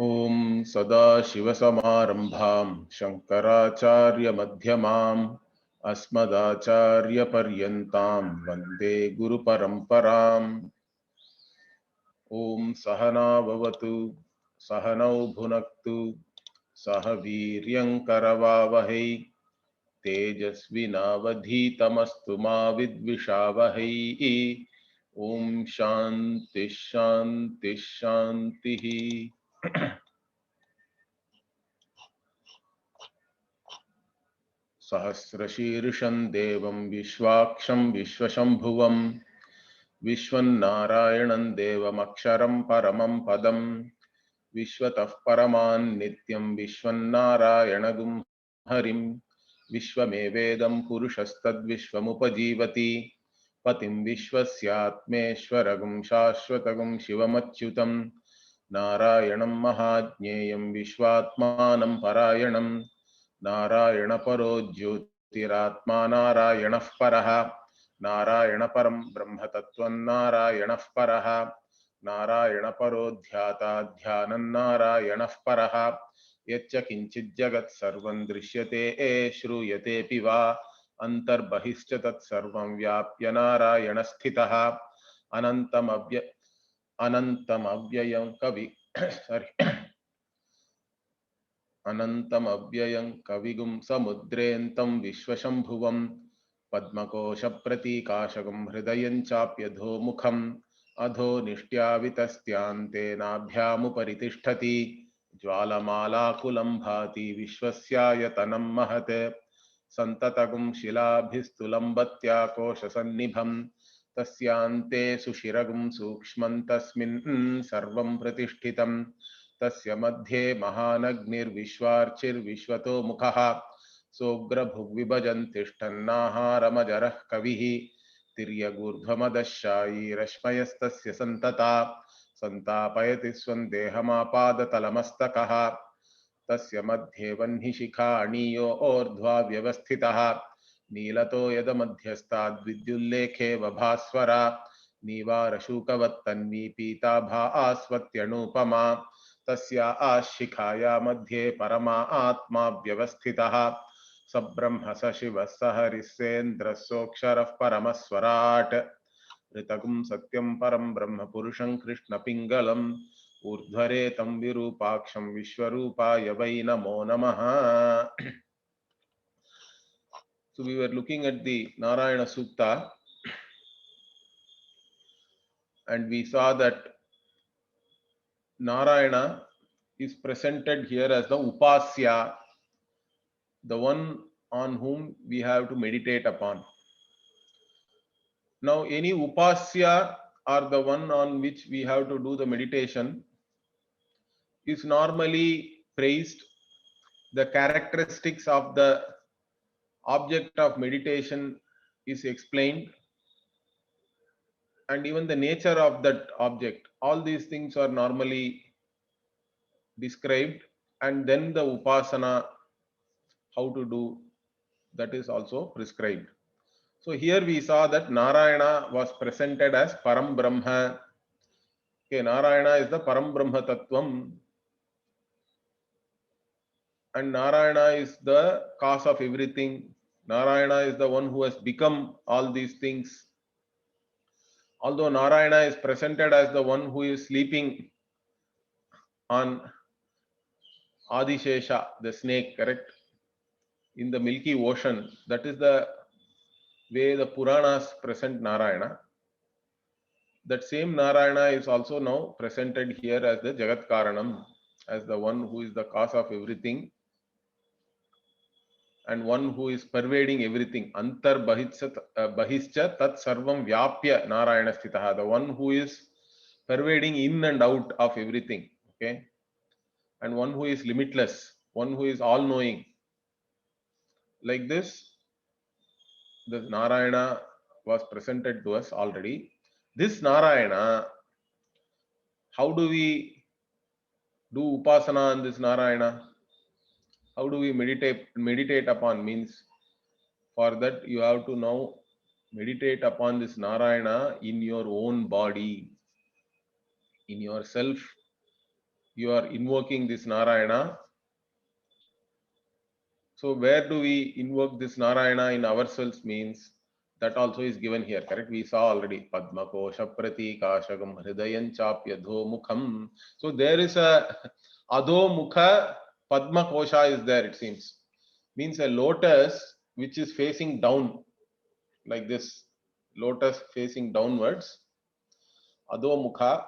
ओम सदाशिवसमारंभां शंकराचार्यमध्यमाम् अस्मदाचार्यपर्यन्तां वन्दे गुरुपरम्पराम्। ओम सहना भवतु सहनौ भुनक्तु सह वीर्यङ्करवावहै तेजस्विनावधीतमस्तु मा विद्विषावहै। ओम शांति शांति शांति। सहस्रशीर्षं देवं विश्वाक्षं विश्वशंभुवं विश्वन्नारायणं देवमक्षरं परमं पदं विश्वतः परमान् नित्यं विश्वन्नारायणगुं हरिं विश्वमेवेदं पुरुषस्तद्विश्वमुपजीवति पतिं विश्वस्यात्मेश्वरगुं शाश्वतगुं शिवमच्युतं नारायणं महाज्ञेयं विश्वात्मानं परायणं नारायण परो ज्योतिरात्मा नारायणः परः नारायण परं ब्रह्म तत्त्वं नारायणः परः नारायण परो ध्याता ध्यानं नारायणः परः यच्च किञ्चित् जगत् सर्वं दृश्यते श्रूयतेऽपि वा अन्तर्बहिश्च तत्सर्वं व्याप्य नारायणस्थितः अनन्तमव्ययं कवि अनन्तमव्ययं कविगुं समुद्रेऽन्तं विश्वशंभुवं पद्मकोशप्रतीकाशकं हृदयं चाप्यधोमुखम् अधो निष्ट्यावितस्त्यान्ते नाभ्यामुपरि तिष्ठति ज्वालमालाकुलं भाति विश्वस्यायतनं महत् सन्ततगुं शिलाभिस्तुलम्बत्याकोशसन्निभं तस्यान्ते सुशिरगुं सूक्ष्मं तस्मिन् सर्वं प्रतिष्ठितं तस्य मध्ये महानग्निर्विश्वार्चिर्विश्वतो मुखः सोग्रभुग्विभजन् तिष्ठन्नाहारमजरः कविः तिर्यगूर्ध्वमदशायी रश्मयस्तस्य सन्तता सन्तापयति स्वं देहमापादतलमस्तकः तस्य मध्ये वह्निशिखा अणीयो ऊर्ध्वा व्यवस्थितः नीलतो यदमध्यस्ताद्विद्युल्लेखे वभास्वरा नीवारशूकवत्तन्वी पीताभा आस्वत्यणूपमा तस्या आशिखाया मध्ये परमा आत्मा व्यवस्थितः सब्रह्म स शिवः स हरिः सेन्द्रः सोऽक्षरः परमस्वराट् ऋतगुं सत्यं परं ब्रह्म पुरुषं कृष्णपिङ्गलम् ऊर्ध्वरेतं विरूपाक्षं विश्वरूपाय वै नमो नमः. So we were looking at the Narayana Sukta and we saw that Narayana is presented here as the Upasya, the one on whom we have to meditate upon. Now, any Upasya or the one on which we have to do the meditation is normally praised. The characteristics of the object of meditation is explained, and even the nature of that object. All these things are normally described, and then the upasana, how to do, that is also prescribed. So here we saw that Narayana was presented as Param Brahma. Okay, Narayana is the Param Brahma Tattvam, and Narayana is the cause of everything. Narayana is the one who has become all these things. Although Narayana is presented as the one who is sleeping on Adishesha, the snake, correct, in the Milky Ocean, that is the way the Puranas present Narayana. That same Narayana is also now presented here as the Jagat Karanam, as the one who is the cause of everything and one who is pervading everything. Antar bahischa tat sarvam vyapya Narayana sthitaha, the one who is pervading in and out of everything. Okay, and one who is limitless, one who is all knowing. Like this, the Narayana was presented to us already. This Narayana, how do we do upasana on this Narayana? How do we meditate upon? Means, for that you have to now meditate upon this Narayana in your own body, in yourself. you are invoking this Narayana. So where do we invoke this Narayana in ourselves means that also is given here, correct? We saw already Padma Kosha Pratikashagam Hridayan Chapyadho Mukham. So there is a Adho Mukha Padma Kosha is there, it seems. Means a lotus which is facing down like this, lotus facing downwards, Adho Mukha,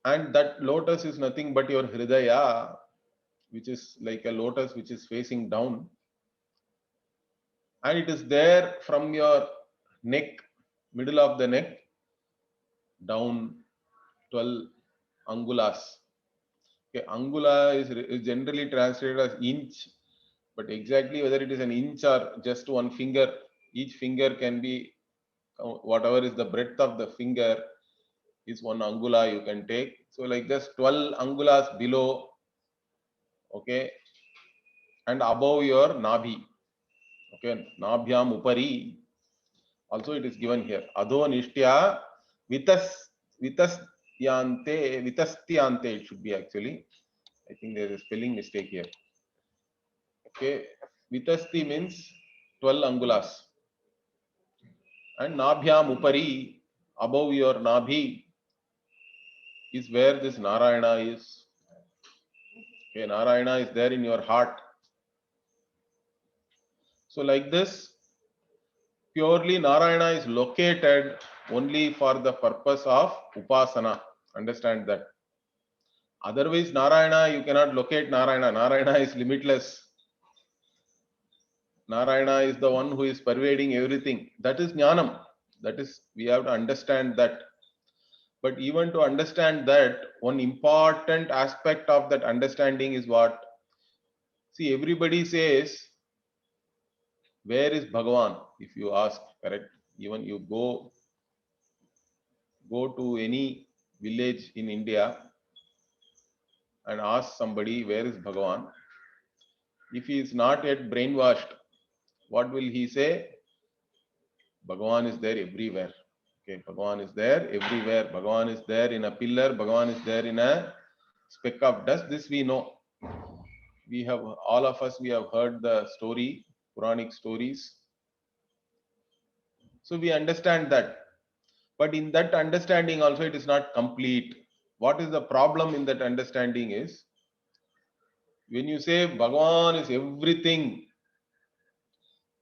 and that lotus is nothing but your Hridaya, which is like a lotus which is facing down, and it is there from your neck, middle of the neck, down 12 angulas. Okay, angula is generally translated as inch, but exactly whether it is an inch or just one finger, each finger can be whatever is the breadth of the finger is one angula you can take. So like just 12 angulas below, okay, and above your nabhi. Okay, nabhyam upari. Also it is given here. Adho nishtya vitastyante it should be actually. I think there is a spelling mistake here. Okay, vitasti means 12 angulas. And nabhyam upari, above your nabhi, is where this Narayana is. Okay, Narayana is there in your heart. So like this, purely Narayana is located only for the purpose of upasana. Understand that. Otherwise, Narayana, you cannot locate Narayana. Narayana is limitless. Narayana is the one who is pervading everything. That is jnanam. That is, we have to understand that. But even to understand that, one important aspect of that understanding is what? See, everybody says, where is Bhagavan? If you ask, correct? Even you go to any village in India and ask somebody, where is Bhagavan? If he is not yet brainwashed, what will he say? Bhagavan is there everywhere. Okay, Bhagavan is there everywhere. Bhagavan is there in a pillar. Bhagavan is there in a speck of dust. This we know. We have, all of us, we have heard the story, Puranic stories. So we understand that. But in that understanding also it is not complete. What is the problem in that understanding is, when you say Bhagavan is everything,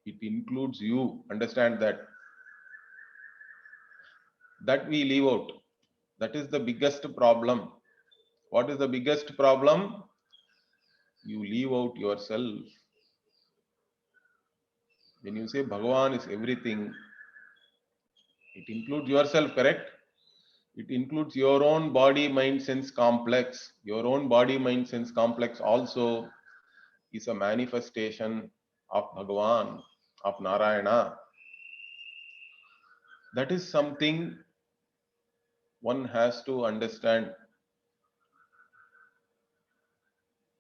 it includes you. Understand that. That we leave out. That is the biggest problem. What is the biggest problem? You leave out yourself. When you say Bhagavan is everything, it includes yourself, correct? It includes your own body, mind, sense complex. Your own body, mind, sense complex also is a manifestation of Bhagavan, of Narayana. That is something one has to understand.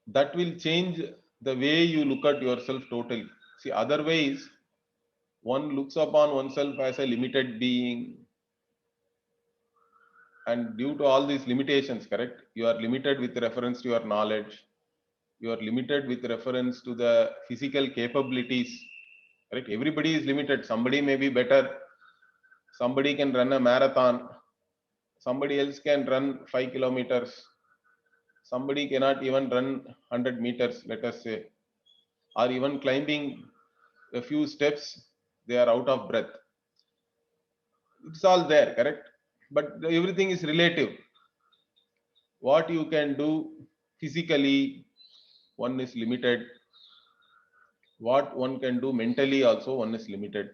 That will change the way you look at yourself totally. See, otherwise, one looks upon oneself as a limited being, and due to all these limitations, correct, you are limited with reference to your knowledge, you are limited with reference to the physical capabilities, correct? Everybody is limited. Somebody may be better, somebody can run a marathon, somebody else can run 5 kilometers, somebody cannot even run 100 meters, let us say, or even climbing a few steps they are out of breath. It's all there, correct? But everything is relative. What you can do physically, one is limited. What one can do mentally also, one is limited.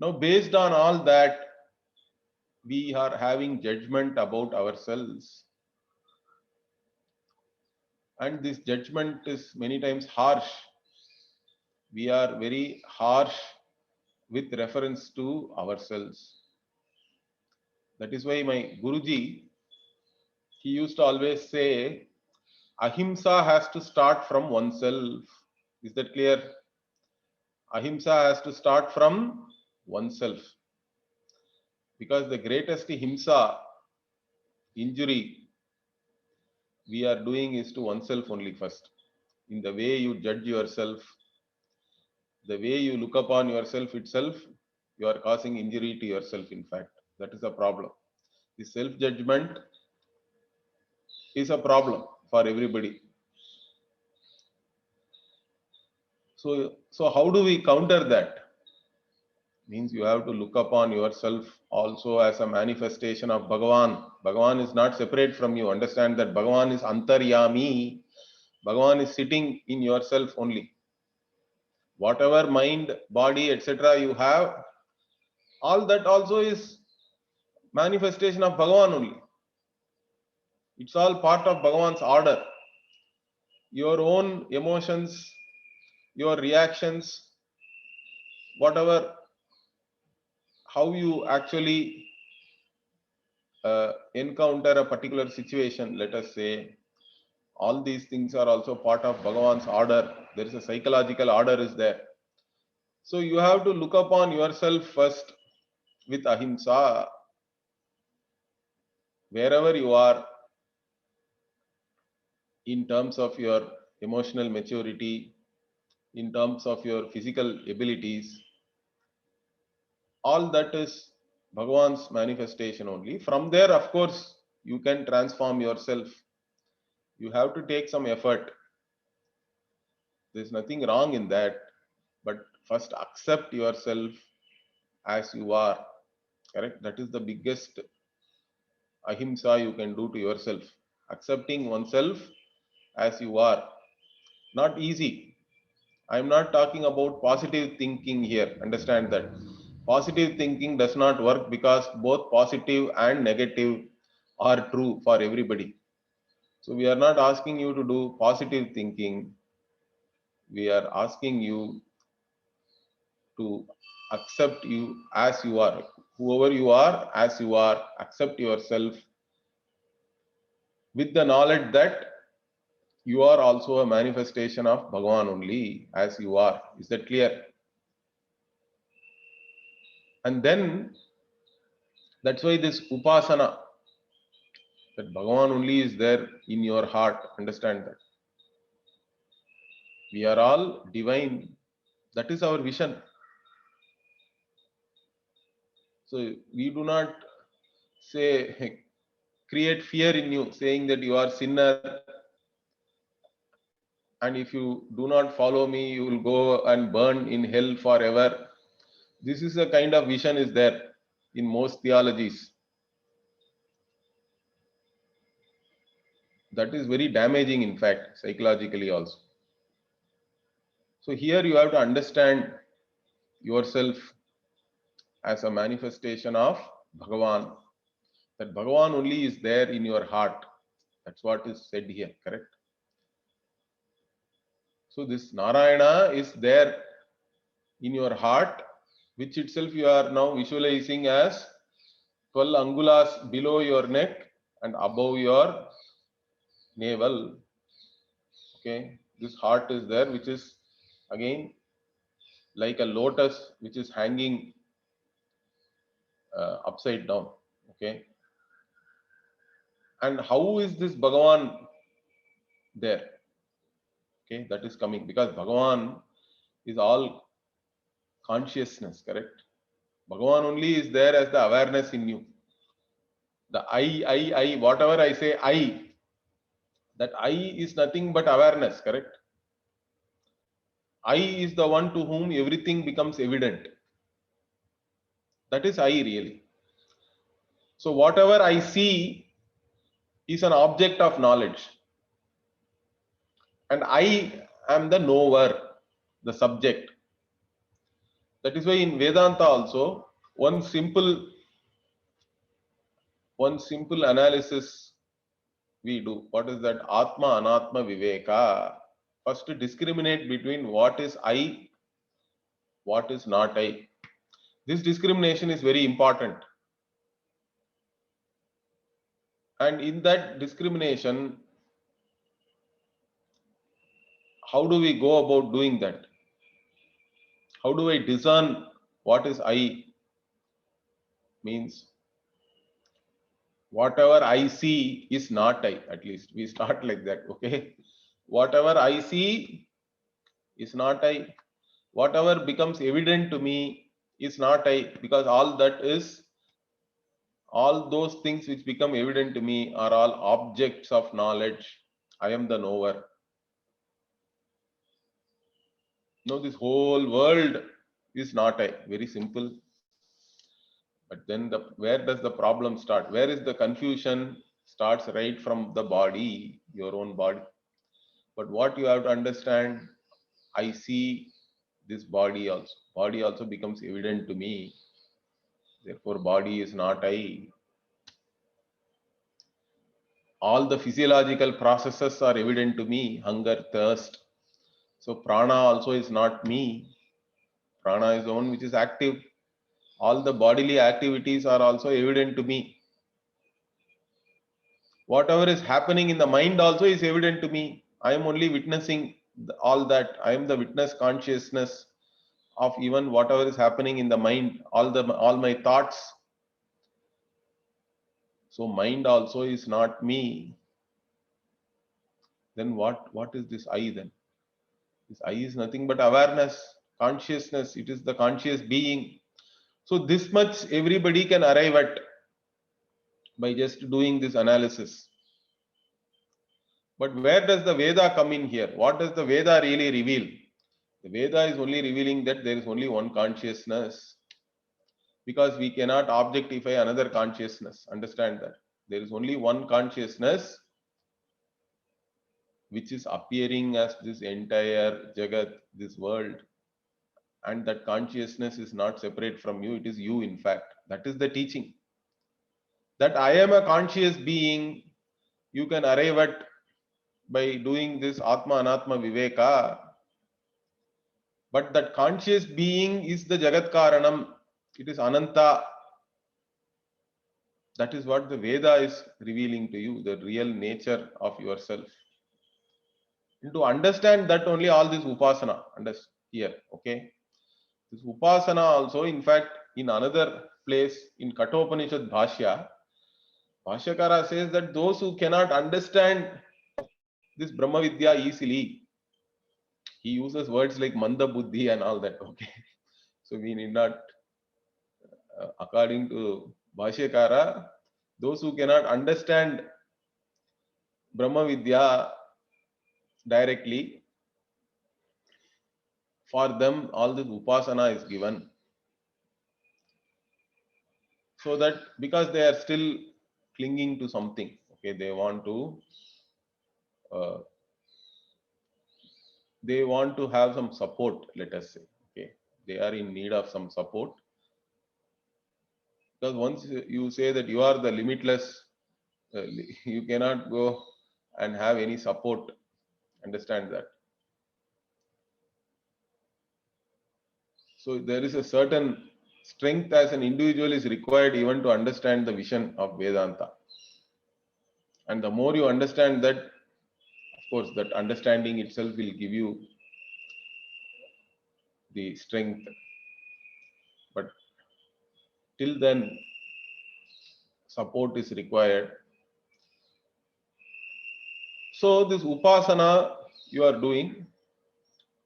Now, based on all that, we are having judgment about ourselves, and this judgment is many times harsh. We are very harsh with reference to ourselves. That is why my Guruji, he used to always say, ahimsa has to start from oneself. Is that clear? Ahimsa has to start from oneself. Because the greatest himsa injury we are doing is to oneself only first. In the way you judge yourself, the way you look upon yourself itself, you are causing injury to yourself, in fact. That is a problem. The self-judgment is a problem for everybody. So how do we counter that? Means you have to look upon yourself also as a manifestation of Bhagavan. Bhagavan is not separate from you. Understand that Bhagavan is Antaryami. Bhagavan is sitting in yourself only. Whatever mind, body, etc. you have, all that also is manifestation of Bhagavan only. It's all part of Bhagavan's order. Your own emotions, your reactions, whatever, how you actually encounter a particular situation, let us say, all these things are also part of Bhagavan's order. There is a psychological order is there. So you have to look upon yourself first with ahimsa. Wherever you are, in terms of your emotional maturity, in terms of your physical abilities, all that is Bhagavan's manifestation only. From there, of course, you can transform yourself. You have to take some effort. There's nothing wrong in that, but first accept yourself as you are. Correct? That is the biggest ahimsa you can do to yourself. Accepting oneself as you are. Not easy. I'm not talking about positive thinking here. Understand that. Positive thinking does not work because both positive and negative are true for everybody. So we are not asking you to do positive thinking. We are asking you to accept you as you are. Whoever you are, as you are, accept yourself with the knowledge that you are also a manifestation of Bhagavan only as you are. Is that clear? And then that's why this upasana, that Bhagavan only is there in your heart. Understand that. We are all divine. That is our vision. So we do not say, create fear in you, saying that you are sinner, and if you do not follow me, you will go and burn in hell forever. This is a kind of vision is there in most theologies. That is very damaging, in fact, psychologically also. So here you have to understand yourself as a manifestation of Bhagavan. That Bhagavan only is there in your heart. That's what is said here, correct? So this Narayana is there in your heart, which itself you are now visualizing as 12 angulas below your neck and above your navel. Okay, this heart is there, which is again like a lotus which is hanging upside down. Okay, and how is this Bhagavan there? Okay, that is coming because Bhagavan is all consciousness, correct? Bhagavan only is there as the awareness in you. The I, whatever I say, that I is nothing but awareness, correct? I is the one to whom everything becomes evident. That is I really. So whatever I see is an object of knowledge. And I am the knower, the subject. That is why in Vedanta also, one simple analysis we do. What is that? Atma, Anatma, Viveka. First to discriminate between what is I, what is not I. This discrimination is very important. And in that discrimination, how do we go about doing that? How do I discern what is I? Means whatever I see is not I. At least we start like that. Okay. Whatever I see is not I. Whatever becomes evident to me is not I, because all those things which become evident to me are all objects of knowledge. I am the knower. No, this whole world is not I. Very simple. But then where does the problem start? Where is the confusion? Starts right from the body, your own body. But what you have to understand, I see this body also. Body also becomes evident to me. Therefore, body is not I. All the physiological processes are evident to me. Hunger, thirst. So prana also is not me. Prana is the one which is active. All the bodily activities are also evident to me. Whatever is happening in the mind also is evident to me. I am only witnessing all that. I am the witness consciousness of even whatever is happening in the mind, all my thoughts. So mind also is not me. Then what is this I then? This I is nothing but awareness, consciousness. It is the conscious being. So this much everybody can arrive at by just doing this analysis. But where does the Veda come in here? What does the Veda really reveal? The Veda is only revealing that there is only one consciousness, because we cannot objectify another consciousness. Understand that. There is only one consciousness which is appearing as this entire Jagat, this world. And that consciousness is not separate from you. It is you, in fact. That is the teaching. That I am a conscious being, you can arrive at by doing this Atma Anatma Viveka. But that conscious being is the Jagat Karanam. It is Ananta. That is what the Veda is revealing to you, the real nature of yourself. And to understand that, only all this Upasana here. Okay. This Upasana also, in fact, in another place in Kathopanishad Bhashya, Bhashyakara says that those who cannot understand this Brahma Vidya easily, he uses words like Manda Buddhi and all that. Okay. So we need not, according to Bhashyakara, those who cannot understand Brahma Vidya directly, for them all this Upasana is given. So that because they are still clinging to something, okay, they want to have some support, let us say. Okay, they are in need of some support, because once you say that you are the limitless, you cannot go and have any support. Understand that. So there is a certain strength as an individual is required even to understand the vision of Vedanta. And the more you understand that, of course, that understanding itself will give you the strength. But till then, support is required. So this Upasana you are doing,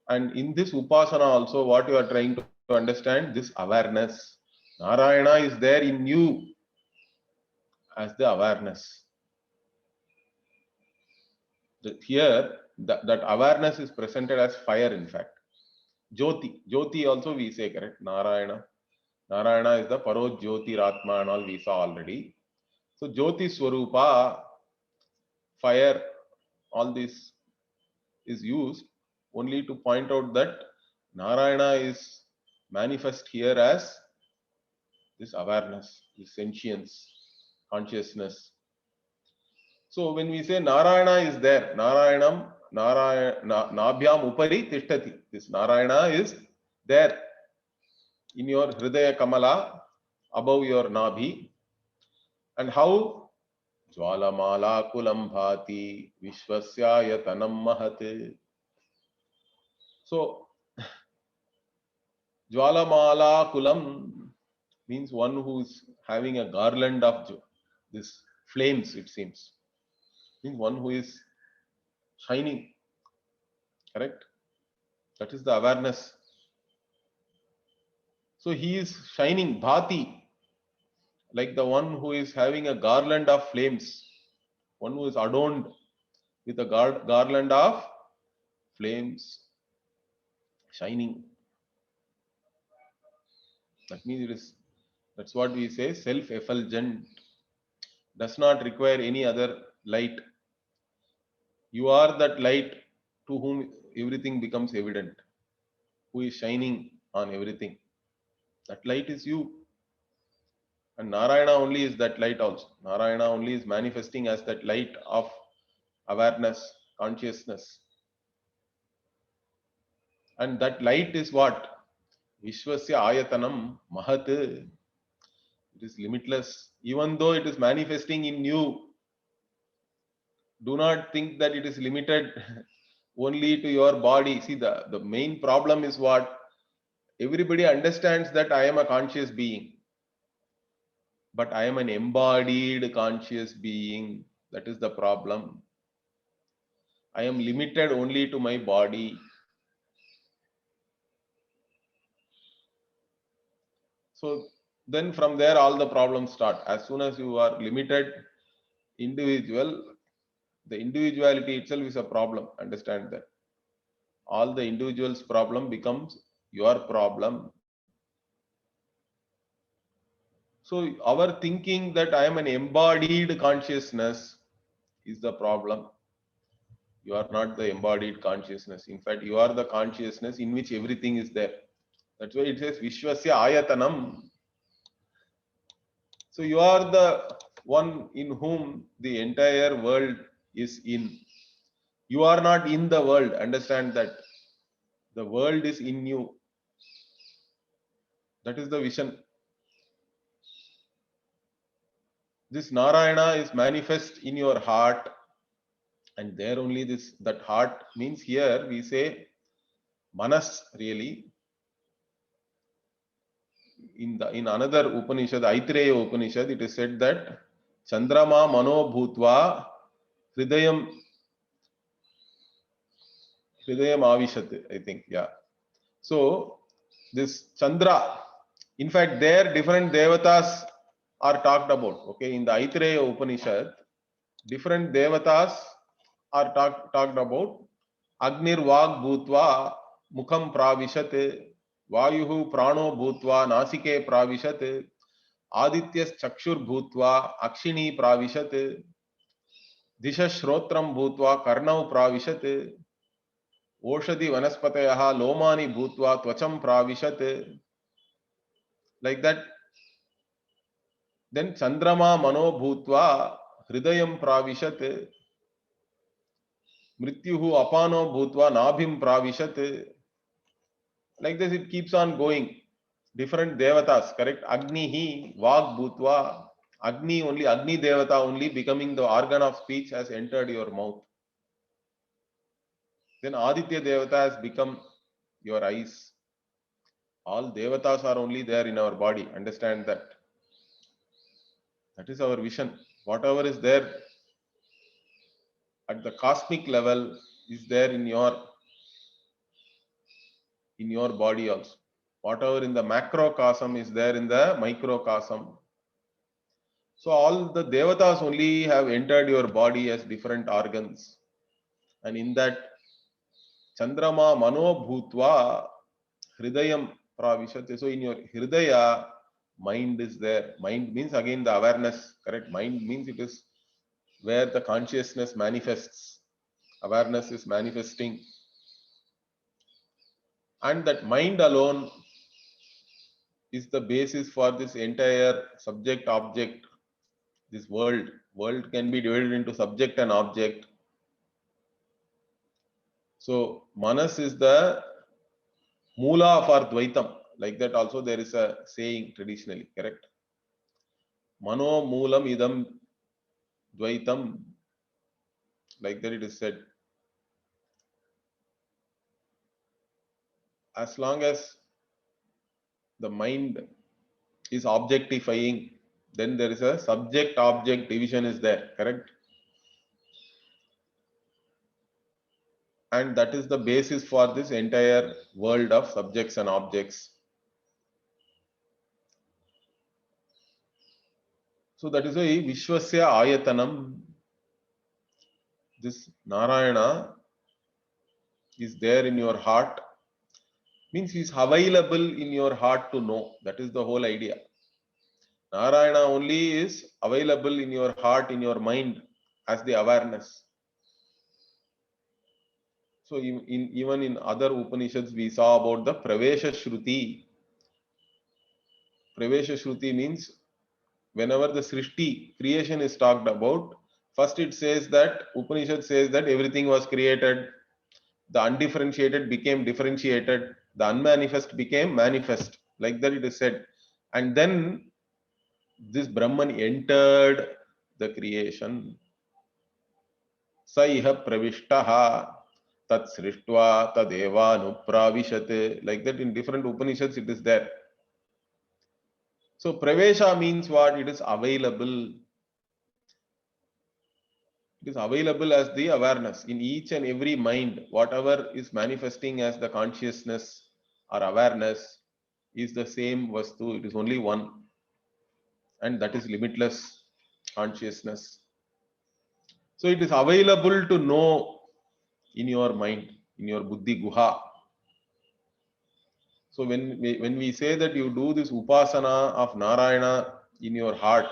and in this Upasana also what you are trying to understand, this awareness. Narayana is there in you as the awareness. Here, that awareness is presented as fire, in fact. Jyoti. Jyoti also we say, correct? Narayana. Narayana is the Paro Jyoti Ratma and all we saw already. So Jyoti Swarupa, fire, all this is used only to point out that Narayana is manifest here as this awareness, this sentience, consciousness. So when we say Narayana is there, Narayanam, Nabhyam Upari Tishtati. This Narayana is there in your Hridaya Kamala, above your Nabhi. And how? Jwalamala Kulam Bhati Vishwasya Yatanam Mahate. So Jwalamala Kulam means one who is having a garland of this flames, it seems. Means one who is shining, correct? That is the awareness. So he is shining, bhati, like the one who is having a garland of flames, one who is adorned with a garland of flames, shining. That means it is, that's what we say, self-effulgent, does not require any other light. You are that light to whom everything becomes evident, who is shining on everything. That light is you. And Narayana only is that light also. Narayana only is manifesting as that light of awareness, consciousness. And that light is what? Vishwasya ayatanam mahat. It is limitless. Even though it is manifesting in you, do not think that it is limited only to your body. See, the main problem is what? Everybody understands that I am a conscious being, but I am an embodied conscious being. That is the problem. I am limited only to my body. So then from there all the problems start. As soon as you are limited individual, the individuality itself is a problem. Understand that. All the individual's problem becomes your problem. So our thinking that I am an embodied consciousness is the problem. You are not the embodied consciousness. In fact, you are the consciousness in which everything is there. That's why it says Vishwasya Ayatanam. So you are the one in whom the entire world is in. You are not in the world. Understand that. The world is in you. That is the vision. This Narayana is manifest in your heart, and there only this, that heart means here we say manas really. In another Upanishad, Aitreya Upanishad, it is said that Chandrama Mano Bhutva Hridayam Avishat, I think, yeah. So this Chandra, in fact, there different devatas are talked about. Okay, in the Aitreya Upanishad, different devatas are talked about. Agnir Vag Bhutva Mukham Pravishat, Vayuhu Prano Bhutva Nasike Pravishat, Adityas Chakshur Bhutva Akshini Pravishat, Disha Shrotram Bhutva Karnau Pravishat, Oshadi Vanaspatayaha Lomani Bhutva Tvacham Pravishat. Like that. Then Chandrama Mano Bhutva Hridayam Pravishat, Mrityuhu Apano Bhutva Nabhim Pravishat. Like this, it keeps on going. Different devatas, correct? Agni Vag Bhutva. Agni only, Agni Devata only becoming the organ of speech has entered your mouth. Then Aditya Devata has become your eyes. All Devatas are only there in our body. Understand that. That is our vision. Whatever is there at the cosmic level is there in your body also. Whatever in the macrocosm is there in the microcosm. So all the devatas only have entered your body as different organs. And in that Chandrama Mano Bhutva Hridayam Pravishat. So in your Hridaya, mind is there. Mind means again the awareness, correct? Mind means it is where the consciousness manifests. Awareness is manifesting. And that mind alone is the basis for this entire subject object, this world. World can be divided into subject and object. So manas is the mula for Dvaitam. Like that also there is a saying traditionally, correct? Mano moolam idam Dvaitam. Like that it is said. As long as the mind is objectifying, then there is a subject object division is there, correct? And that is the basis for this entire world of subjects and objects. So that is why Vishwasya Ayatanam, this Narayana is there in your heart, means he is available in your heart to know. That is the whole idea. Narayana only is available in your heart, in your mind as the awareness. So even in other Upanishads we saw about the Pravesha Shruti. Pravesha Shruti means whenever the Srishti, creation is talked about, first it says that, Upanishad says that everything was created, the undifferentiated became differentiated, the unmanifest became manifest, like that it is said. And then this Brahman entered the creation. Sa iha pravishtaha tat srishtva tadeva nupravishat. Like that in different Upanishads it is there. So pravesha means what? It is available. It is available as the awareness in each and every mind. Whatever is manifesting as the consciousness or awareness is the same vastu. It is only one, and that is limitless consciousness. So it is available to know in your mind, in your buddhi guha. So when we say that you do this upasana of Narayana in your heart,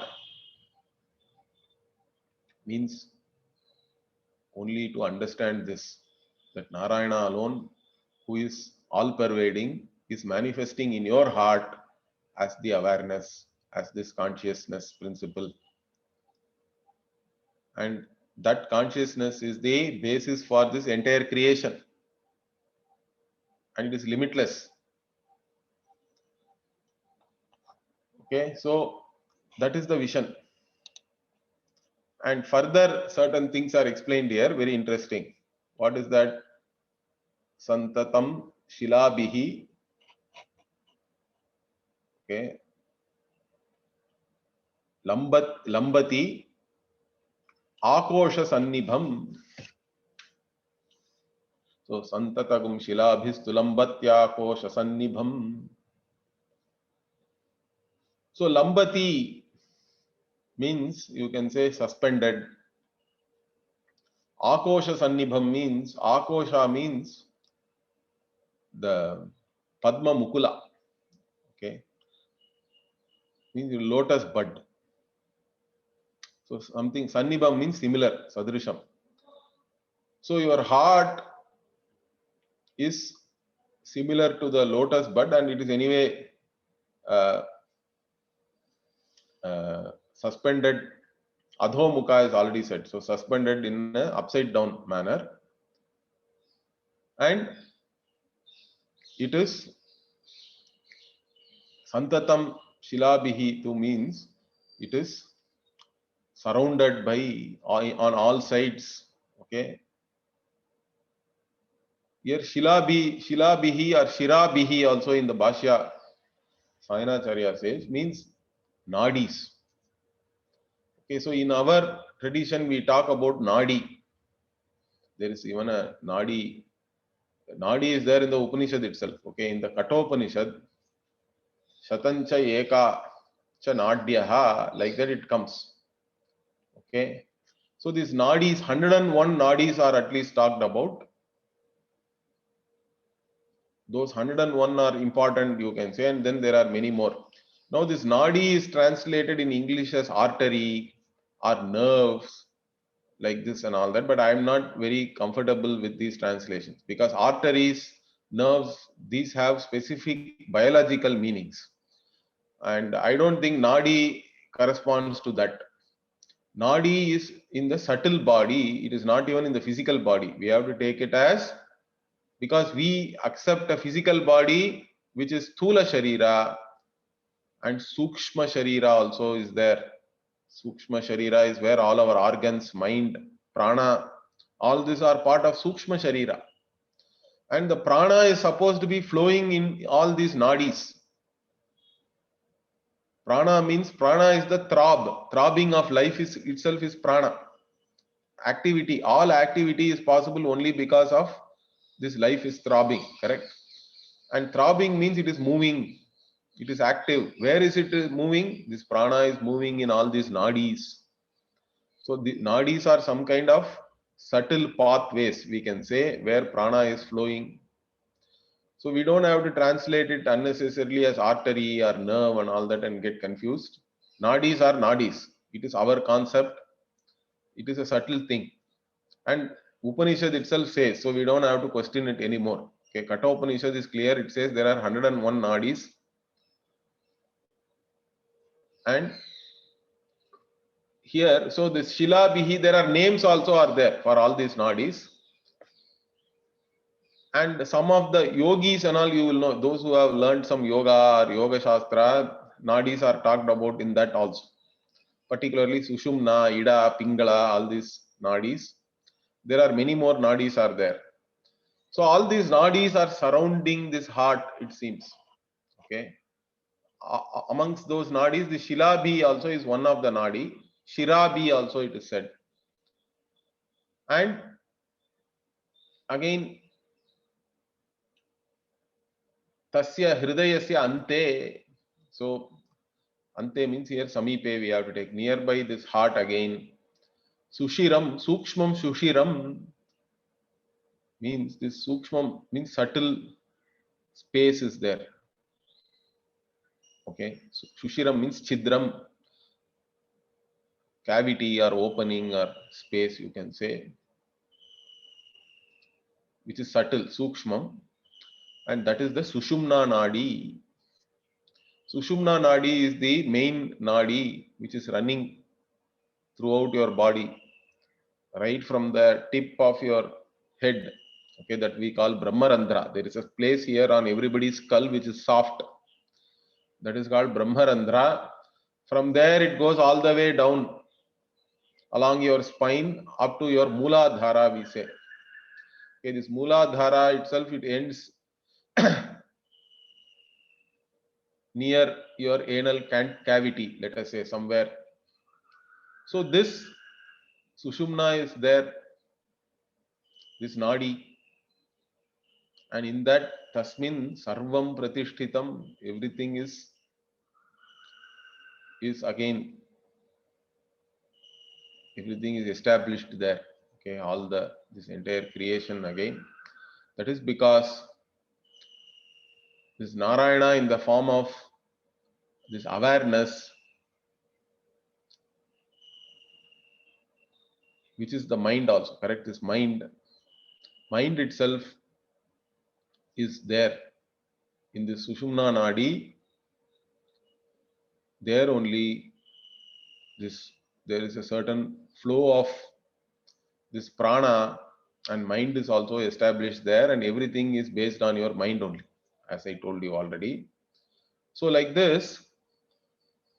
means only to understand this, that Narayana alone, who is all pervading, is manifesting in your heart as the awareness, as this consciousness principle. And that consciousness is the basis for this entire creation, and it is limitless. Okay, so that is the vision. And further certain things are explained here, very interesting. What is that? Santatam Shilabihi. Okay. Lambati Akosha Sannibham. So Santatagum Shilabhistulambatya Kosha Sannibham. So Lambati means you can say suspended. Akosha Sannibham means, Akosha means the Padma Mukula. Okay. Means lotus bud. So something, Sannibham means similar, Sadrisham. So your heart is similar to the lotus bud, and it is anyway suspended. Adhomukha is already said, so suspended in an upside down manner, and it is Santatam Shilabihi to means it is surrounded by on all sides. Okay. Here Shilabihi or Shirabihi also in the Bhashya, Sayanacharya says, means nadis. Okay, so in our tradition we talk about nadi. There is even a nadi. Nadi is there in the Upanishad itself. Okay, in the Kathopanishad, Shatancha Eka Cha Nadyaha, like that it comes. Okay, so these nadis, 101 nadis are at least talked about. Those 101 are important, you can say, and then there are many more. Now this nadi is translated in English as artery or nerves, like this and all that, but I am not very comfortable with these translations, because arteries, nerves, these have specific biological meanings, and I don't think nadi corresponds to that. Nadi is in the subtle body, it is not even in the physical body. We have to take it as, because we accept a physical body which is Thula Sharira, and Sukshma Sharira also is there. Sukshma Sharira is where all our organs, mind, prana, all these are part of Sukshma Sharira. And the prana is supposed to be flowing in all these nadis. Prana means prana is the throbbing of life is itself is prana. Activity, all activity is possible only because of this life is throbbing, correct? And throbbing means it is moving, it is active. Where is it moving? This prana is moving in all these nadis. So the nadis are some kind of subtle pathways, we can say, where prana is flowing. So we don't have to translate it unnecessarily as artery or nerve and all that and get confused. Nadis are nadis. It is our concept. It is a subtle thing. And Upanishad itself says, so we don't have to question it anymore. Okay, Katha Upanishad is clear. It says there are 101 nadis. And here, so this Shila Bihi, there are names also are there for all these nadis. And some of the yogis and all, you will know, those who have learned some yoga or yoga shastra, nadis are talked about in that also. Particularly Sushumna, Ida, Pingala, all these nadis. There are many more nadis are there. So all these nadis are surrounding this heart, it seems. Okay. Amongst those nadis, the Shilabhi also is one of the nadi. Shirabhi also it is said. And again, Tasya Hridayasya Ante. So Ante means here Samipe we have to take. Nearby this heart again. Sushiram, Sukshmam Sushiram means this Sukshmam means subtle space is there. Okay. So Sushiram means Chidram, cavity or opening or space you can say, which is subtle, Sukshmam. And that is the Sushumna Nadi. Sushumna Nadi is the main Nadi which is running throughout your body, right from the tip of your head, okay, that we call Brahmarandhra. There is a place here on everybody's skull which is soft. That is called Brahmarandhra. From there it goes all the way down along your spine up to your Mooladhara, we say. Okay, this Mooladhara itself, it ends near your anal cavity, let us say somewhere. So this Sushumna is there, this Nadi, and in that Tasmin Sarvam Pratishtitam, everything is again, everything is established there. Okay, all this entire creation again. That is because this Narayana in the form of this awareness, which is the mind also, correct? This mind itself is there in this Sushumna Nadi. There only there is a certain flow of this prana, and mind is also established there, and everything is based on your mind only, as I told you already. So like this,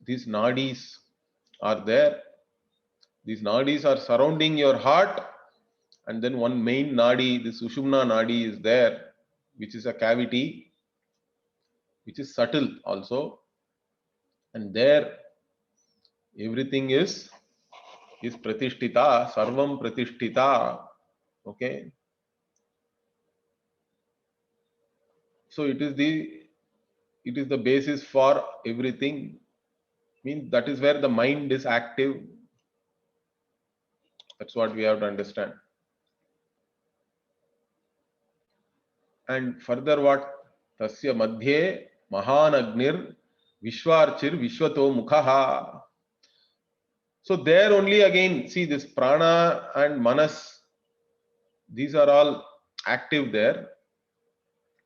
these nadis are there. These nadis are surrounding your heart, and then one main nadi, the Sushumna Nadi, is there, which is a cavity, which is subtle also, and there everything is pratishtita, sarvam pratishtita. Okay, so it is the basis for everything. Means that is where the mind is active. That's what we have to understand. And further what? Tasya madhye mahanagnir vishwarchir vishwato mukhaha. So there only again, see this prana and manas, these are all active there.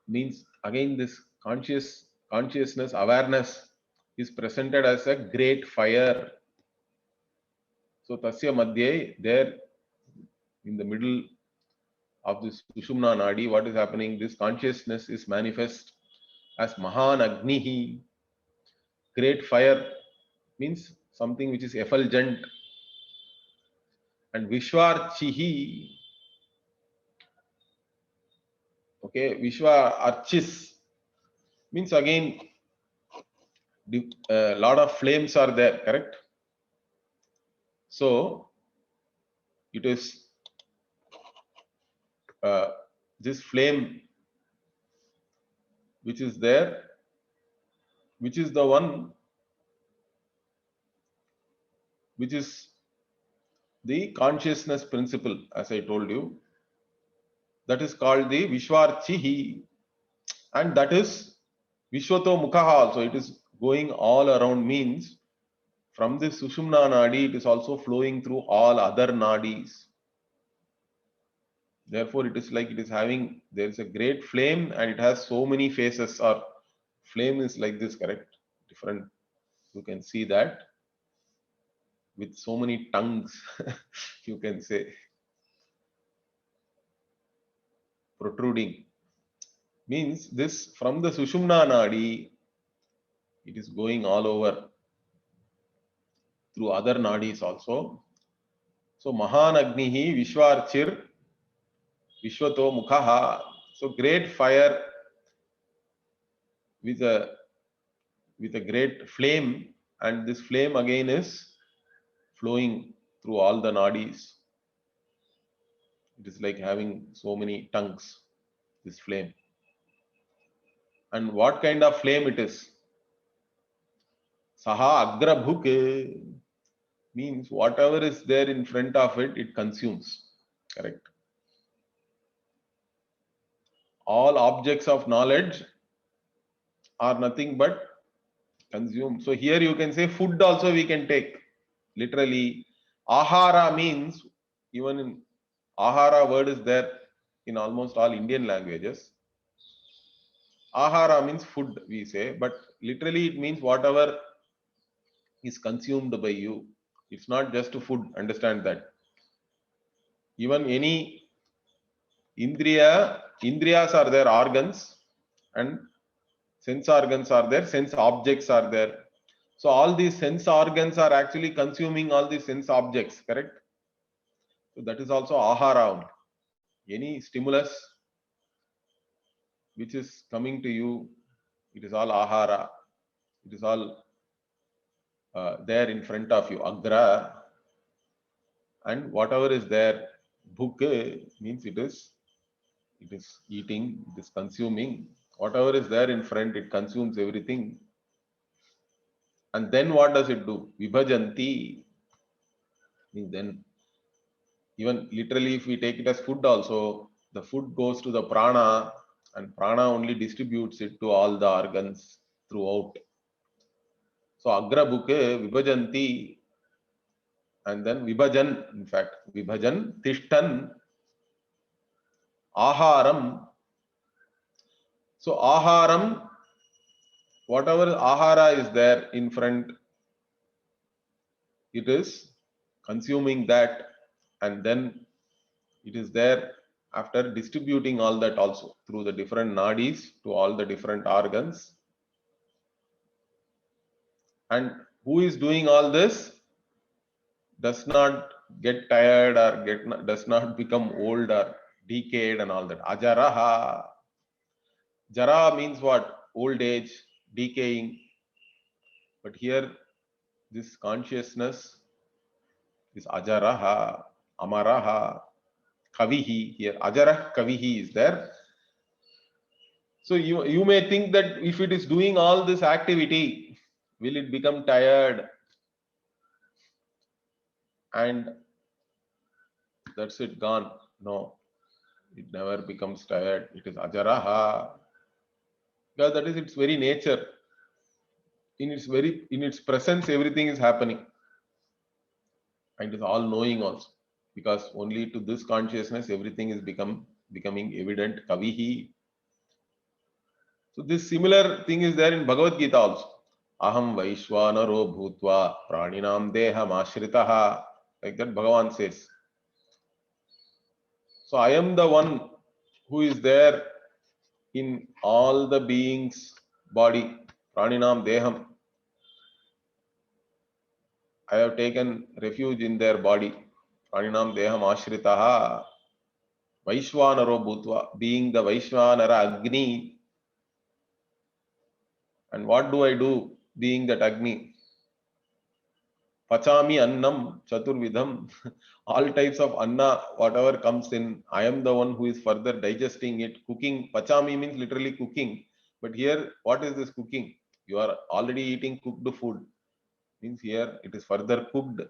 Means again this consciousness, awareness is presented as a great fire. So tasya madhye, there in the middle of this Sushumna Nadi, what is happening? This consciousness is manifest as Mahan Agnihi. Great fire means something which is effulgent. And Vishwarchihi, okay, Vishwa Archis means again A lot of flames are there, correct? So it is this flame which is there, which is the one which is the consciousness principle, as I told you. That is called the Vishwarchihi, and that is Vishwato Mukhaha also. It is going all around, means from the Sushumna Nadi, it is also flowing through all other nadis. Therefore, it is like it is having, there is a great flame and it has so many faces, or flame is like this, correct? Different, you can see that with so many tongues, you can say, protruding. Means this from the Sushumna Nadi, it is going all over through other nadis also. So Mahanagnihi Vishwarchir Vishwato Mukhaha. So great fire with a great flame, and this flame again is flowing through all the nadis. It is like having so many tongues, this flame. And what kind of flame it is? Saha Agrabhuk means whatever is there in front of it, it consumes. Correct. All objects of knowledge are nothing but consumed. So here you can say food also we can take. Literally, ahara means, even in ahara word is there in almost all Indian languages. Ahara means food, we say, but literally it means whatever is consumed by you. It's not just food, understand that. Even any indriyas are there, organs, and sense organs are there, sense objects are there. So all these sense organs are actually consuming all these sense objects, correct? So that is also ahara. Any stimulus which is coming to you, it is all ahara. It is all there in front of you, agra, and whatever is there, bhuk means it is eating, it is consuming. Whatever is there in front, it consumes everything. And then what does it do? Vibhajanti. Then even literally, if we take it as food also, the food goes to the prana, and prana only distributes it to all the organs throughout. So agra bhuke vibhajanti, and then vibhajan, in fact, vibhajan, tishtan, aharam. So aharam, whatever ahara is there in front, it is consuming that, and then it is there after distributing all that also through the different nadis to all the different organs. And who is doing all this does not get tired or does not become old or decayed and all that. Ajaraha. Jara means what? Old age, decaying. But here, this consciousness is ajaraha, amaraha, kavihi. Here, ajara kavihi is there. So you may think that if it is doing all this activity, will it become tired? And that's it, gone. No, it never becomes tired. It is ajaraha. Because that is its very nature. In its presence, everything is happening. And it is all knowing also. Because only to this consciousness, everything is becoming evident. Kavihi. So this similar thing is there in Bhagavad Gita also. Aham Vaishwanaro Bhutva Praninam Deham Ashritaha. Like that Bhagavan says. So I am the one who is there in all the beings' body. Praninam Deham. I have taken refuge in their body. Praninam Deham Ashritaha. Vaishwanaro Bhutva. Being the Vaishwanara Agni. And what do I do? being that Agni. Pachami annam chaturvidham. All types of anna, whatever comes in, I am the one who is further digesting it, cooking. Pachami means literally cooking. But here, what is this cooking? You are already eating cooked food. Means here it is further cooked.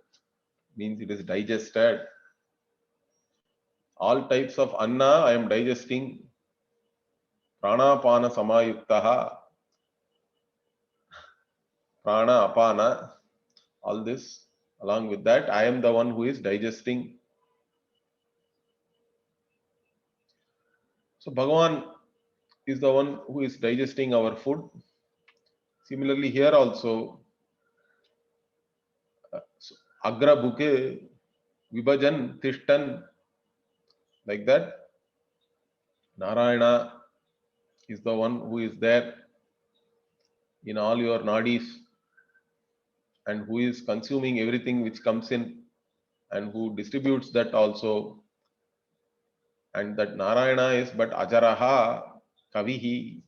Means it is digested. All types of anna I am digesting. Pranapana samayuktaha. Prana, apana. All this. Along with that, I am the one who is digesting. So Bhagavan is the one who is digesting our food. Similarly, here also, Agra Bhuke, Vibhajan, Tishtan, like that. Narayana is the one who is there in all your nadis and who is consuming everything which comes in and who distributes that also. And that Narayana is but Ajaraha, Kavihi,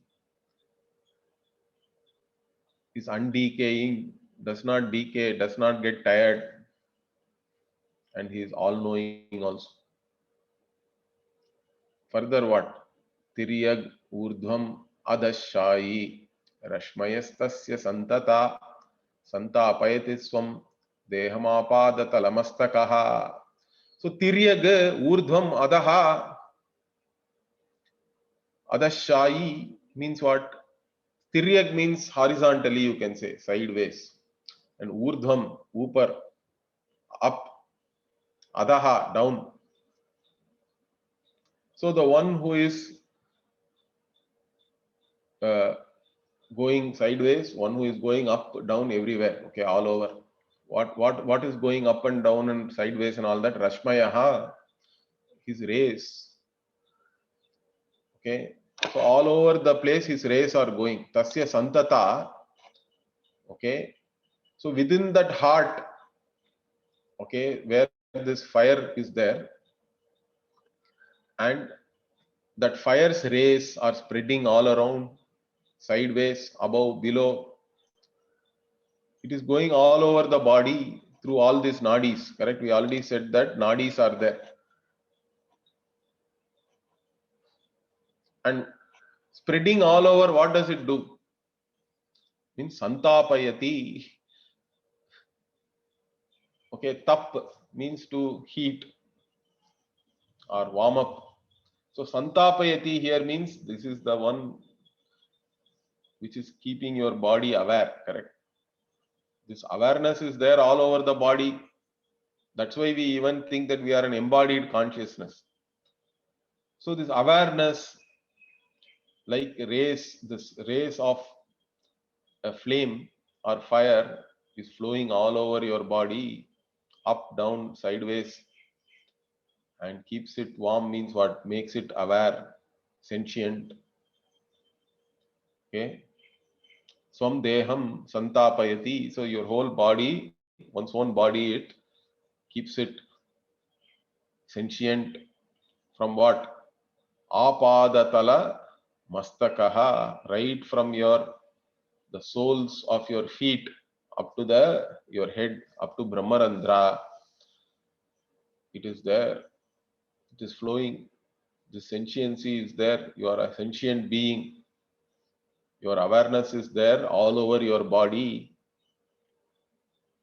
is undecaying, does not decay, does not get tired, and he is all knowing also. Further what? Tiryag urdhvam adashayi rashmayastasya santata santapayati swam dehamapadatalamastakaha. So tiryag urdhvam adaha adashayi means what? Tiryag means horizontally, you can say, sideways. And urdhvam, upar, up, adaha, down. So the one who is going sideways, one who is going up, down, everywhere, okay, all over. What is going up and down and sideways and all that? Rashmayaha, his rays. Okay, so all over the place his rays are going. Tasya santata. Okay, so within that heart, okay, where this fire is there, and that fire's rays are spreading all around, sideways, above, below. It is going all over the body through all these nadis. Correct? We already said that nadis are there. And spreading all over, what does it do? Means santapayati. Okay, tap means to heat or warm up. So santapayati here means this is the one which is keeping your body aware. Correct? This awareness is there all over the body. That's why we even think that we are an embodied consciousness. So this awareness, like rays, this rays of a flame or fire is flowing all over your body, up, down, sideways, and keeps it warm means what? Makes it aware, sentient. Okay. Swam deham santapayati. So your whole body, one's own body, it keeps it sentient from what? Apadatala mastakaha, right from the soles of your feet up to your head, up to Brahmarandra. It is there. It is flowing. The sentiency is there. You are a sentient being. Your awareness is there all over your body.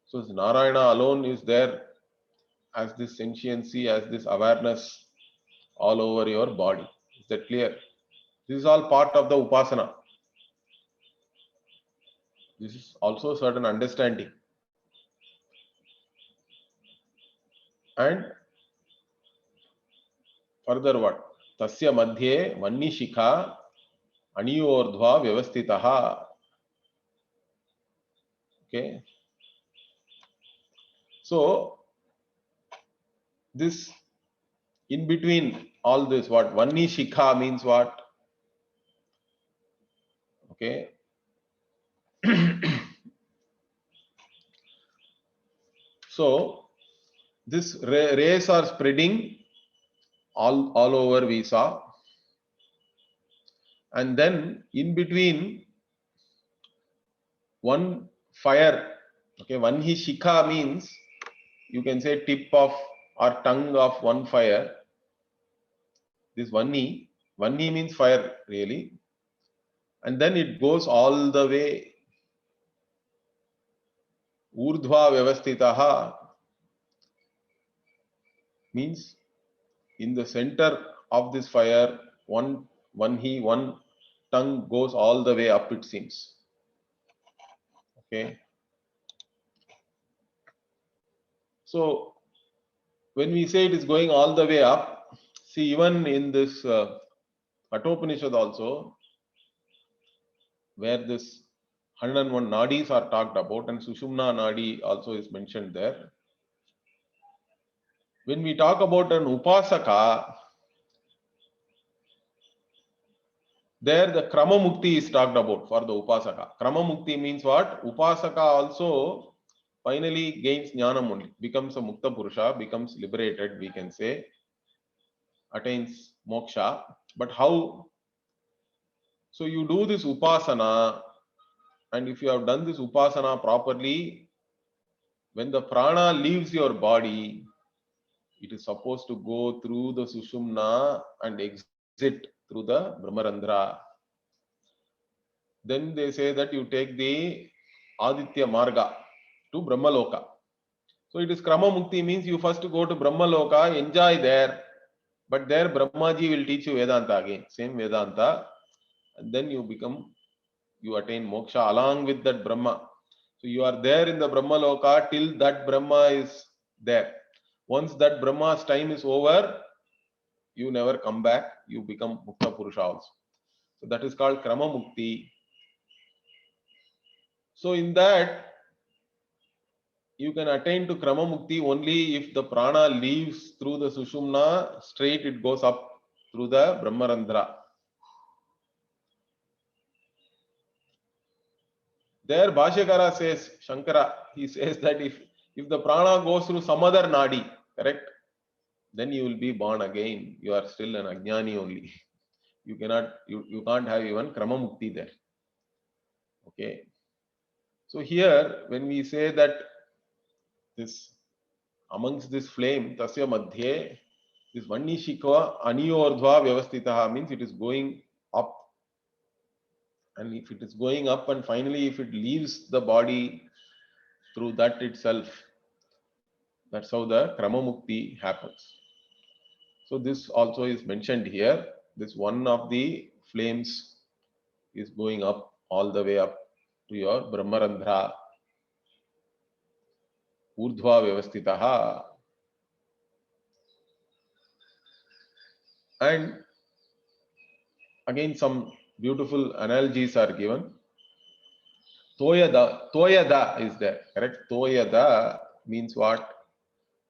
So Narayana alone is there as this sentiency, as this awareness all over your body. Is that clear? This is all part of the upasana. This is also certain understanding. And further what? Tasya madhye vanni shikha aniyordhva vyavastitaha. Okay. So this in between all this, what? Vanni shikha means what? Okay. So this rays are spreading all over, we saw, and then in between one fire. Okay, Vanhi Shikha means you can say tip of or tongue of one fire. This Vanhi means fire really, and then it goes all the way. Urdhva Vyavastitaha means in the center of this fire, one tongue goes all the way up, it seems. Okay. So when we say it is going all the way up, see, even in this Kathopanishad also, where this 101 nadis are talked about, and Sushumna nadi also is mentioned there. When we talk about an upasaka, there the krama mukti is talked about for the upasaka. Krama mukti means what? Upasaka also finally gains jnanam only, becomes a mukta purusha, becomes liberated, we can say, attains moksha. But how? So you do this upasana, and if you have done this upasana properly, when the prana leaves your body, it is supposed to go through the Sushumna and exit through the Brahmarandhra. Then they say that you take the Aditya Marga to Brahmaloka. So it is Krama Mukti, means you first go to Brahmaloka, enjoy there, but there Brahmaji will teach you Vedanta again, same Vedanta, and then you attain moksha along with that Brahma. So you are there in the Brahmaloka till that Brahma is there. Once that Brahma's time is over, you never come back, you become Mukta Purusha also. So that is called Krama Mukti. So in that, you can attain to Krama Mukti only if the prana leaves through the Sushumna, straight it goes up through the Brahmarandhra. There Bhashyakara says, Shankara, he says that if the prana goes through some other nadi, correct, then you will be born again. You are still an Ajnani only. You can't have even Krama Mukti there. Okay. So here, when we say that this amongst this flame, tasya madhye, this Vanishika aniyordhva vyavastitaha means it is going up. And if it is going up and finally if it leaves the body through that itself, that's how the Krama Mukti happens. So this also is mentioned here. This one of the flames is going up all the way up to your Brahmarandhra, Urdhva Vyavastitaha. And again, some beautiful analogies are given. Toyada is there, correct? Toyada means what?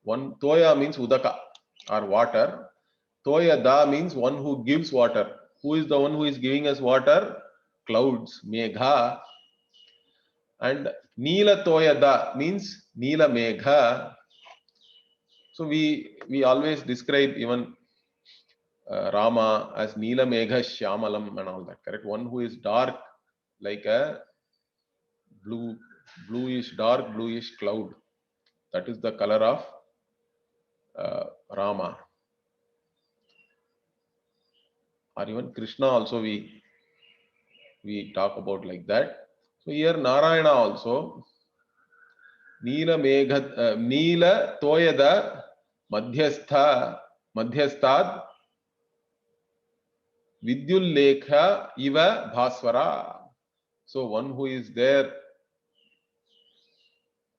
One Toya means Udaka or water. Toyada means one who gives water. Who is the one who is giving us water? Clouds, Megha. And Neela Toyada means Neela Megha. So we always describe even Rama as Neela Megha Shyamalam and all that, correct? One who is dark like a dark bluish cloud. That is the color of Rama. Or even Krishna also we talk about like that. So here Narayana also Neela Toyada Madhyastad Vidyullekha Iva Bhaswara. So one who is there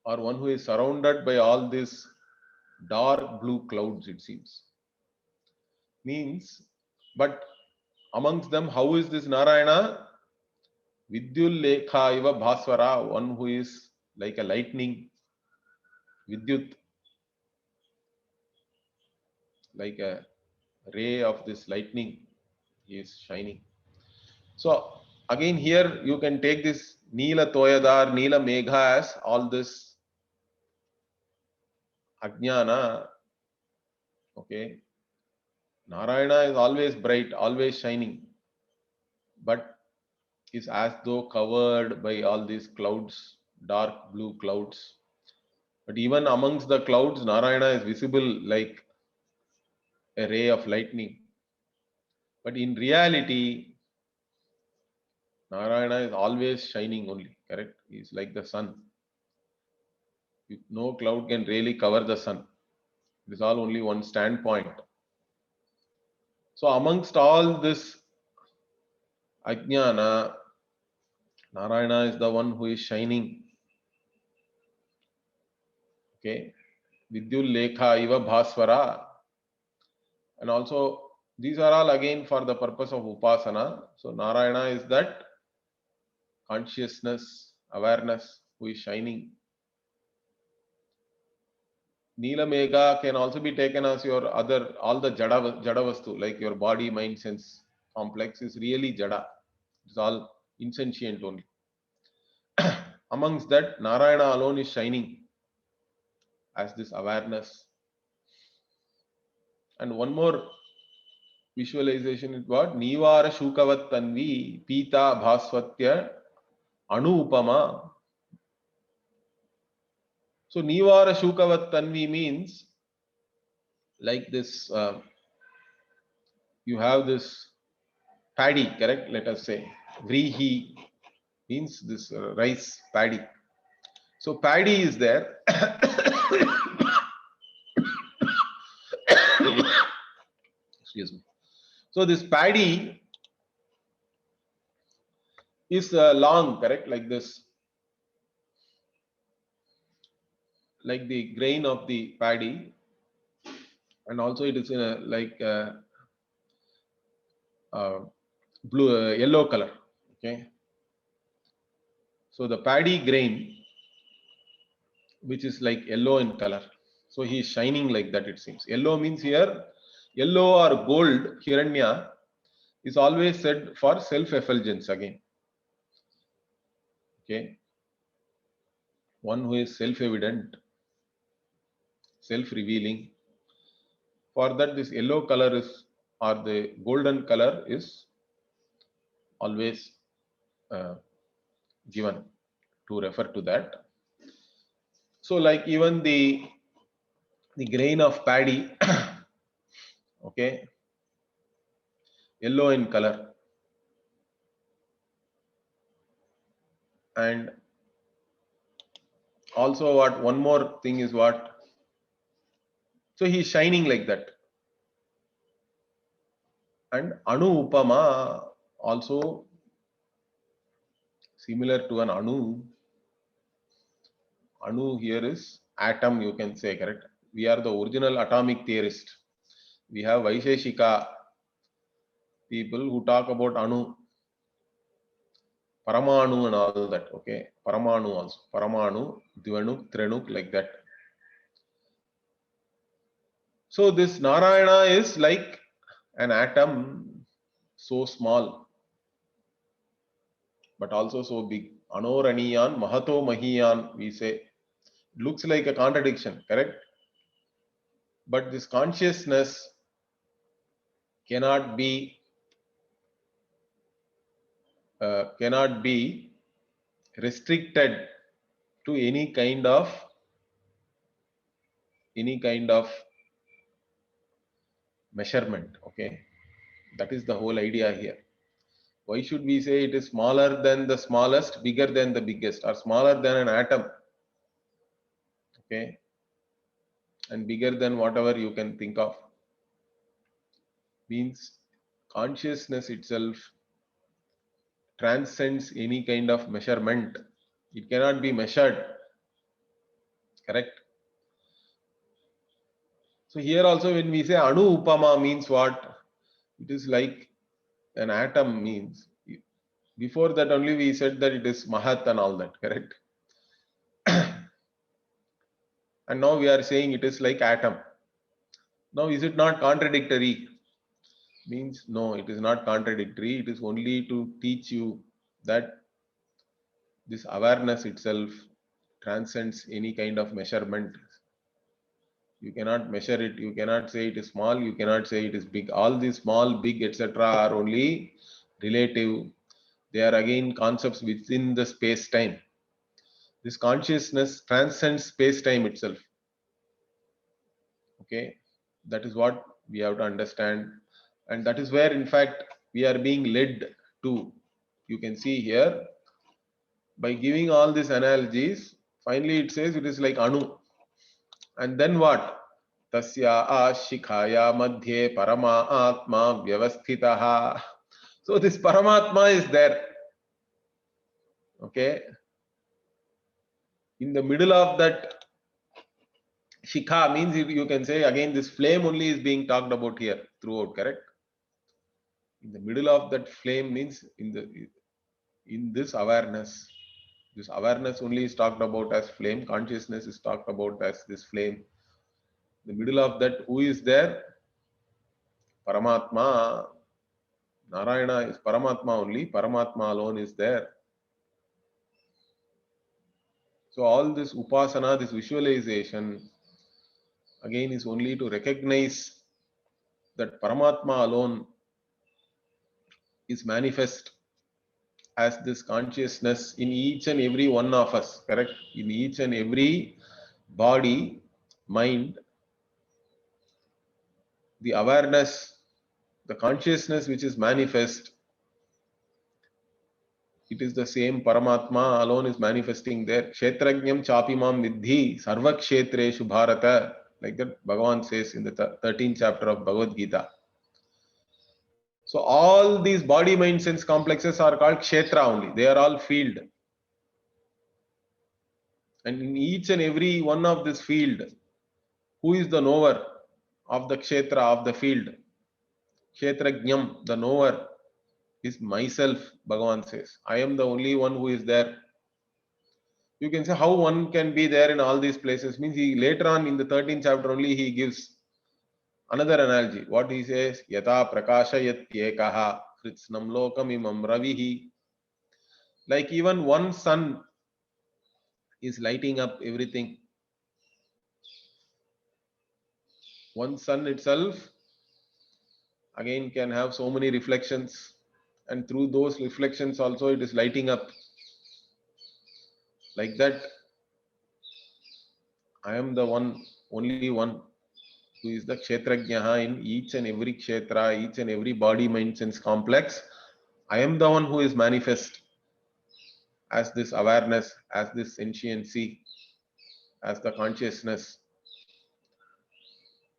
or one who is surrounded by all these dark blue clouds, it seems. Means, but amongst them, how is this Narayana? Vidyullekha Iva Bhaswara, one who is like a lightning, Vidyut, like a ray of this lightning, he is shining. So again here you can take this Neela Toyadar, Neela Megha as all this Ajnana. Okay. Narayana is always bright, always shining. But is as though covered by all these clouds, dark blue clouds. But even amongst the clouds, Narayana is visible like a ray of lightning. But in reality, Narayana is always shining only, correct? He is like the sun. No cloud can really cover the sun. It is all only one standpoint. So amongst all this Ajnana, Narayana is the one who is shining. Okay. Vidyul Lekha Iva Bhaswara. And also, these are all again for the purpose of Upasana. So Narayana is that consciousness, awareness who is shining. Neelamega can also be taken as your other, all the jada vastu, like your body, mind, sense complex is really jada. It's all insentient only. Amongst that, Narayana alone is shining as this awareness. And one more visualization is what? Nivara Shukavat Tanvi Pita Bhaswatya Anupama. So Nivara Shukavat Tanvi means like this, you have this paddy, correct? Let us say. Vrihi means this rice paddy. So paddy is there. Excuse me. So this paddy is long, correct? Like this, like the grain of the paddy, and also it is in a like blue, yellow color. Okay. So the paddy grain, which is like yellow in color. So he is shining like that, it seems. Yellow means here, yellow or gold, Hiranya, is always said for self-effulgence again. Okay. One who is self-evident, self-revealing. For that, this yellow color is, or the golden color is always given to refer to that. So like even the grain of paddy, okay, yellow in color. And also what, one more thing is what? So he's shining like that. And Anu Upama also similar to an Anu. Anu here is atom, you can say, correct? We are the original atomic theorist. We have Vaisheshika people who talk about Anu, Paramanu and all that, okay? Paramanu also. Paramanu, Dvanuk, Trenuk, like that. So this Narayana is like an atom, so small, but also so big. Anoraniyan, Mahato Mahiyan, we say. Looks like a contradiction, correct? But this consciousness cannot be restricted to any kind of measurement. Okay, that is the whole idea here. Why should we say it is smaller than the smallest, bigger than the biggest, or smaller than an atom? Okay, and bigger than whatever you can think of. Means consciousness itself transcends any kind of measurement. It cannot be measured, correct? So here also when we say Anu Upama means what? It is like an atom means. Before that only we said that it is Mahat and all that, correct? And now we are saying it is like atom. Now is it not contradictory? Means no, it is not contradictory. It is only to teach you that this awareness itself transcends any kind of measurement. You cannot measure it. You cannot say it is small. You cannot say it is big. All these small, big, etc. are only relative. They are again concepts within the space-time. This consciousness transcends space-time itself. Okay, that is what we have to understand, and that is where, in fact, we are being led to. You can see here, by giving all these analogies, finally it says it is like Anu. And then what? Tasya ashikaya madhye parama atma vyavasthitaha. So this Paramatma is there. Okay. In the middle of that shikha means, you can say again, this flame only is being talked about here throughout, correct? In the middle of that flame means in this awareness. This awareness only is talked about as flame. Consciousness is talked about as this flame. The middle of that, who is there? Paramatma. Narayana is Paramatma only. Paramatma alone is there. So all this upasana, this visualization, again is only to recognize that Paramatma alone is manifest as this consciousness in each and every one of us, correct? In each and every body, mind, the awareness, the consciousness which is manifest, it is the same Paramatma alone is manifesting there. Kshetrajnam chapimam vidhi sarva kshetreshu bharata, like that Bhagavan says in the 13th chapter of Bhagavad Gita. So all these body, mind, sense complexes are called kshetra only. They are all field. And in each and every one of this field, who is the knower of the kshetra, of the field? Kshetrajnam, the knower, is myself, Bhagavan says. I am the only one who is there. You can say how one can be there in all these places. Means he later on in the 13th chapter only he gives another analogy. What he says, Yata prakashayatyekaha kritsnam lokam imam ravihi. Like even one sun is lighting up everything. One sun itself again can have so many reflections, and through those reflections also it is lighting up. Like that, I am the one, only one, who is the kshetrajnaha in each and every kshetra, each and every body, mind, sense complex. I am the one who is manifest as this awareness, as this sentiency, as the consciousness.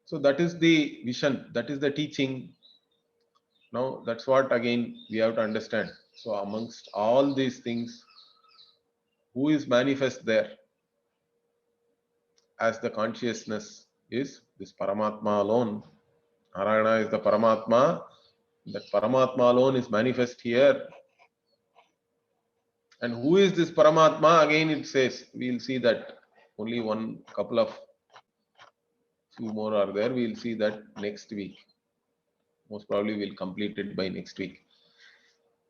So that is the vision, that is the teaching. Now that's what again we have to understand. So amongst all these things, who is manifest there as the consciousness is this Paramatma alone. Narayana is the Paramatma. That Paramatma alone is manifest here. And who is this Paramatma? Again it says, we'll see that only one couple of few more are there. We'll see that next week. Most probably we'll complete it by next week.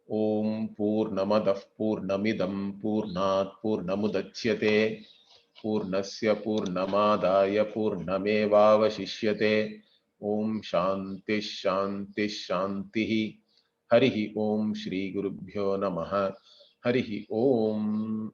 Om Purnamadah Purnamidam Purnat Purnamudachyate Purnasya Purnamadaya Purnamevavashishyate. Om Shanti Shanti Shanti. Harihi Om Shri Gurubhyo Namaha. Harihi Om.